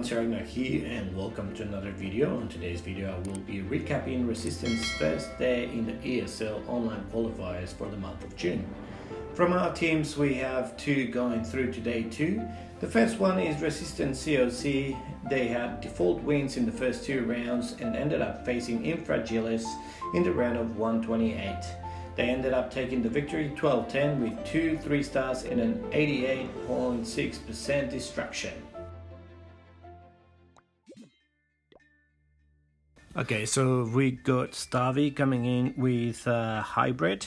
everyone, Agnach here and welcome to another video. On today's video I will be recapping Resistance first day in the ESL online qualifiers for the month of June. From our teams we have two going through to day 2. The first one is Resistance COC. They had default wins in the first 2 rounds and ended up facing infragilis in the round of 128. They ended up taking the victory 12-10 with 2 3 stars and an 88.6% destruction. Okay, so we got StarV coming in with hybrid.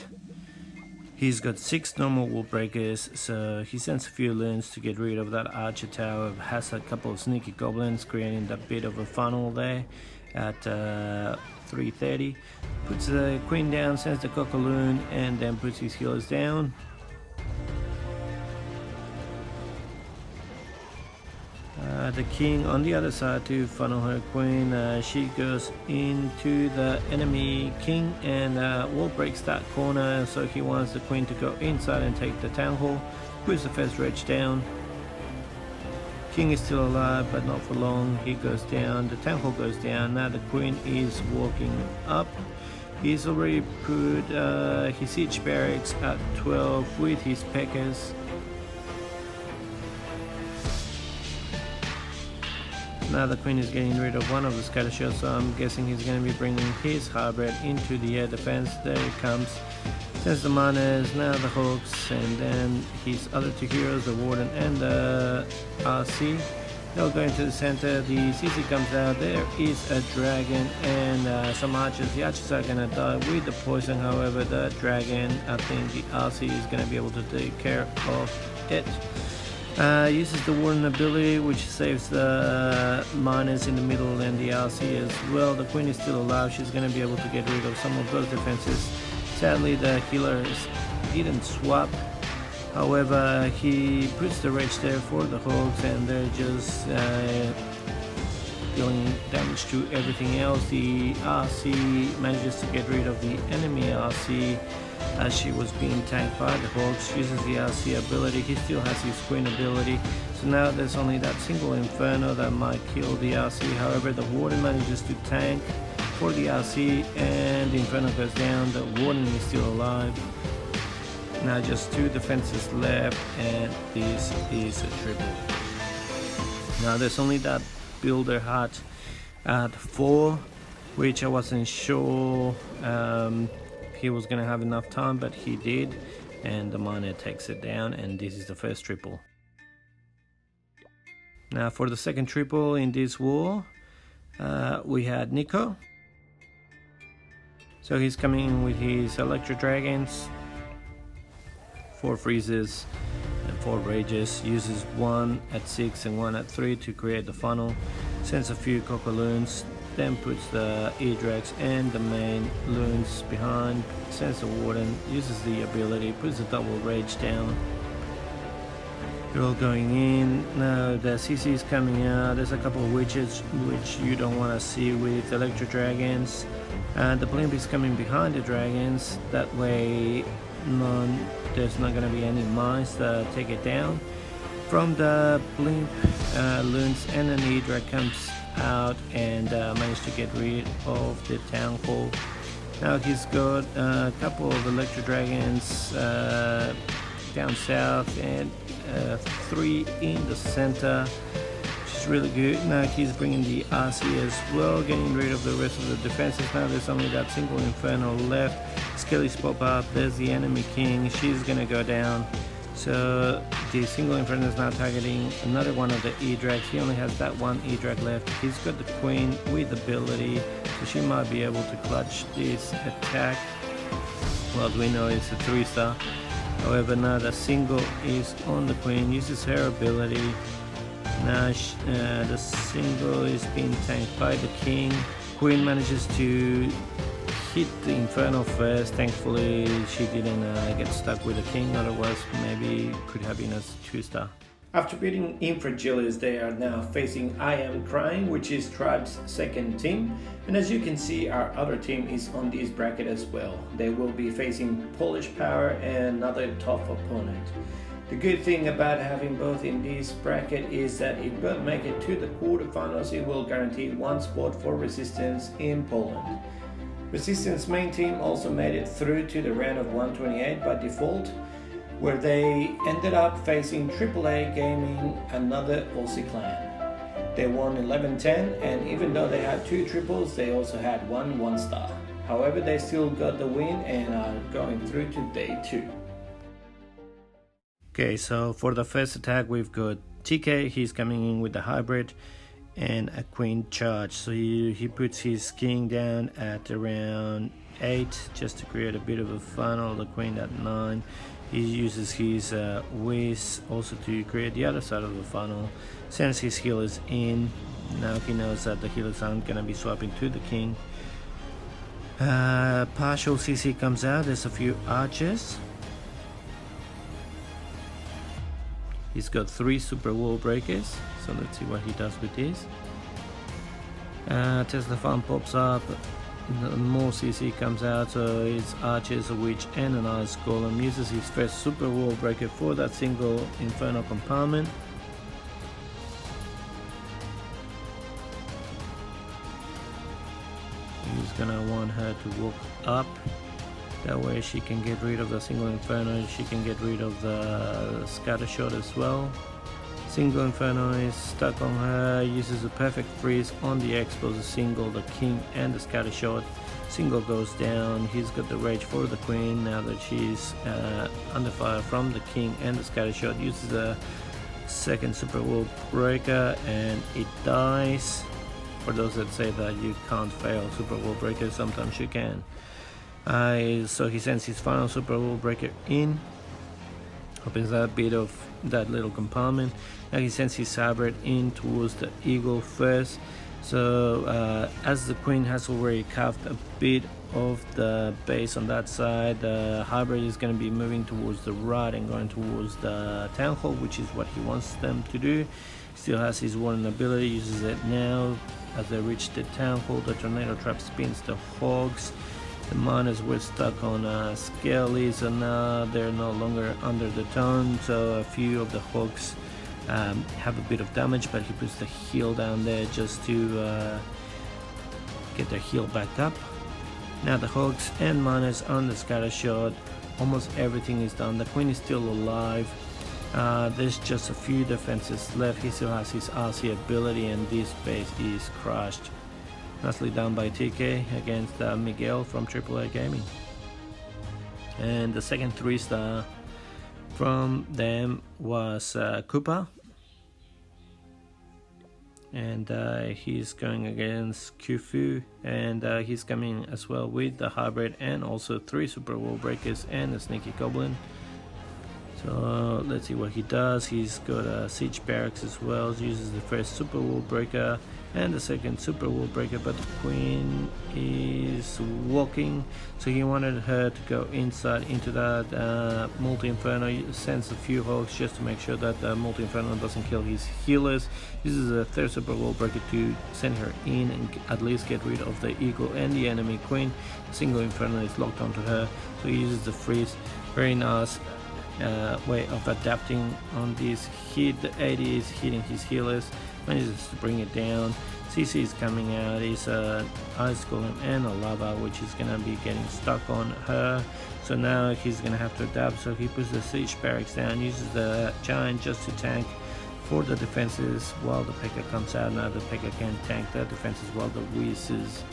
He's got 6 normal wall breakers, so he sends a few loons to get rid of that archer tower. Has a couple of sneaky goblins, creating that bit of a funnel there at 330. Puts the queen down, sends the cockaloon, and then puts his healers down. The king on the other side to funnel her queen. She goes into the enemy king and wall breaks that corner, so he wants the queen to go inside and take the town hall. Puts the first rage down. King is still alive but not for long. He goes down, the town hall goes down. Now the queen is walking up. He's already put his siege barracks at 12 with his peckers. Now the queen is getting rid of one of the scatter shots, so I'm guessing he's going to be bringing his hybrid into the air defense. There it comes. Sends the miners, now the hawks, and then his other 2 heroes, the warden and the RC. They'll go into the center. The CC comes out. There is a dragon and some archers. The archers are going to die with the poison. However, the dragon, I think the RC is going to be able to take care of it. Uses the warden ability, which saves the miners in the middle and the RC as well. The queen is still alive. She's going to be able to get rid of some of those defenses. Sadly, the healers didn't swap. However, he puts the rage there for the hawks, and they're just dealing damage to everything else. The RC manages to get rid of the enemy RC as she was being tanked by the hawks. Uses the RC ability. He still has his queen ability, so now there's only that single inferno that might kill the RC. However, the warden manages to tank for the RC and the inferno goes down. The warden is still alive. Now just 2 defenses left and this is a triple. Now there's only that builder hut at 4, which I wasn't sure he was gonna have enough time, but he did, and the miner takes it down, and this is the first triple. Now for the second triple in this war, we had NiKo. So he's coming in with his electro dragons, 4 freezes and 4 rages. Uses 1 at 6 and 1 at 3 to create the funnel. Sends a few cockaloons, then puts the E-Drags and the main loons behind. Sends the warden, uses the ability, puts the double rage down. They're all going in. Now the CC is coming out. There's a couple of witches which you don't want to see with electro dragons. And the blimp is coming behind the dragons. That way there's not going to be any mines that take it down. From the blimp, loons and an E-Drag comes out and managed to get rid of the town hall. Now he's got a couple of electro dragons down south and 3 in the center, which is really good. Now he's bringing the RC as well, getting rid of the rest of the defenses. Now there's only that single inferno left. Skellies pop up. There's the enemy king. She's gonna go down. So the single inferno is now targeting another one of the E-Drags. He only has that one E-Drag left. He's got the queen with ability, so she might be able to clutch this attack. Well, we know it's a 3-star. However, now the single is on the queen. Uses her ability. Now the single is being tanked by the king. Queen manages to hit the inferno first. Thankfully she didn't get stuck with the king, otherwise maybe could have been a 2-star. After beating infragilis, they are now facing I Am Crying, which is Tribe's second team, and as you can see, our other team is on this bracket as well. They will be facing Polish Power and another tough opponent. The good thing about having both in this bracket is that if both make it to the quarterfinals, it will guarantee one spot for Resistance in Poland. Resistance main team also made it through to the round of 128 by default, where they ended up facing AAA Gaming, another Aussie clan. They won 11-10, and even though they had 2 triples, they also had 1 star. However, they still got the win and are going through to day 2. Okay, so for the first attack, we've got TK. He's coming in with the hybrid and a queen charge. So he puts his king down at around 8 just to create a bit of a funnel. The queen at 9. He uses his whiz also to create the other side of the funnel. Sends his healers in. Now he knows that the healers aren't going to be swapping to the king. Partial CC comes out. There's a few archers. He's got 3 super wall breakers, so let's see what he does with this. Tesla farm pops up, more CC comes out, so it's archers, a witch and an ice golem. Uses his first super wall breaker for that single inferno compartment. He's gonna want her to walk up. That way she can get rid of the single inferno, she can get rid of the scatter shot as well. Single inferno is stuck on her, uses a perfect freeze on the expo, the single, the king and the scatter shot. Single goes down, he's got the rage for the queen now that she's under fire from the king and the scatter shot. Uses a second super wall breaker and it dies. For those that say that you can't fail super wall breaker, sometimes you can. So he sends his final super wall breaker in, opens that bit of that little compartment. Now he sends his hybrid in towards the eagle first. So as the queen has already carved a bit of the base on that side, the hybrid is going to be moving towards the right and going towards the town hall, which is what he wants them to do. Still has his warning ability, uses it now. As they reach the town hall, the tornado trap spins the hogs. The miners were stuck on Scaly, so now they're no longer under the tone, so a few of the hogs have a bit of damage, but he puts the heal down there just to get their heal back up. Now the hogs and miners on the scatter shot, almost everything is done. The queen is still alive. There's just a few defenses left. He still has his RC ability and this base is crushed. Nicely done by TK against Miguel from AAA Gaming. And the second 3-star from them was Koopa. And he's going against Khufu, and he's coming as well with the hybrid and also 3 super wall breakers and a sneaky goblin. So let's see what he does. He's got a siege barracks as well. Uses the first super wall breaker and the second super wall breaker, but the queen is walking, so he wanted her to go inside into that multi-inferno. Sends a few hogs just to make sure that the multi-inferno doesn't kill his healers. Uses a third super wall breaker to send her in and at least get rid of the eagle and the enemy queen. The single inferno is locked onto her, so he uses the freeze. Very nice way of adapting on this hit. The 80 is hitting his healers, manages to bring it down. CC is coming out, is an ice golem and a lava, which is gonna be getting stuck on her, so now he's gonna have to adapt. So he puts the siege barracks down, uses the giant just to tank for the defenses while the P.E.K.K.A comes out. Now the P.E.K.K.A can tank the defenses while the Whiz is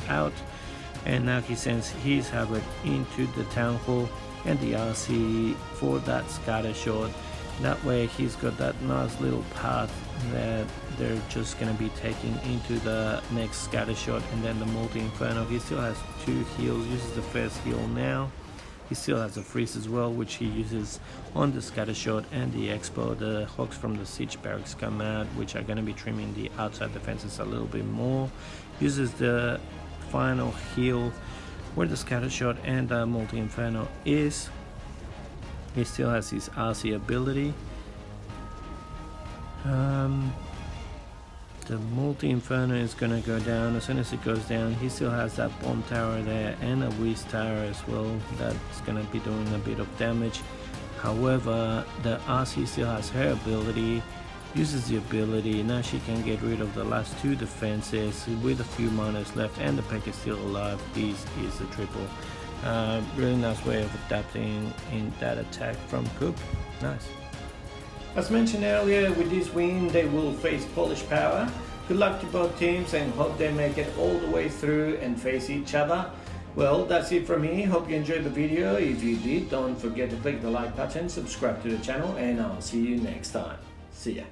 out, and now he sends his hybrid into the town hall and the RC for that scatter shot. That way he's got that nice little path that they're just going to be taking into the next scatter shot and then the multi-inferno. He still has 2 heals, uses the first heal now. He still has a freeze as well, which he uses on the scatter shot and the expo. The hogs from the siege barracks come out, which are going to be trimming the outside defenses a little bit more. Uses the final heal where the scatter shot and the multi-inferno is. He still has his RC ability, The multi-inferno is going to go down. As soon as it goes down, he still has that bomb tower there and a whiz tower as well. That's going to be doing a bit of damage. However, the RC still has her ability, uses the ability. Now she can get rid of the last two defenses with a few miners left, and the Peck is still alive. This is a triple. Really nice way of adapting in that attack from Koopa. Nice. As mentioned earlier, with this win they will face Polish Power. Good luck to both teams and hope they make it all the way through and face each other. Well, that's it from me. Hope you enjoyed the video. If you did, don't forget to click the like button, subscribe to the channel, and I'll see you next time. See ya.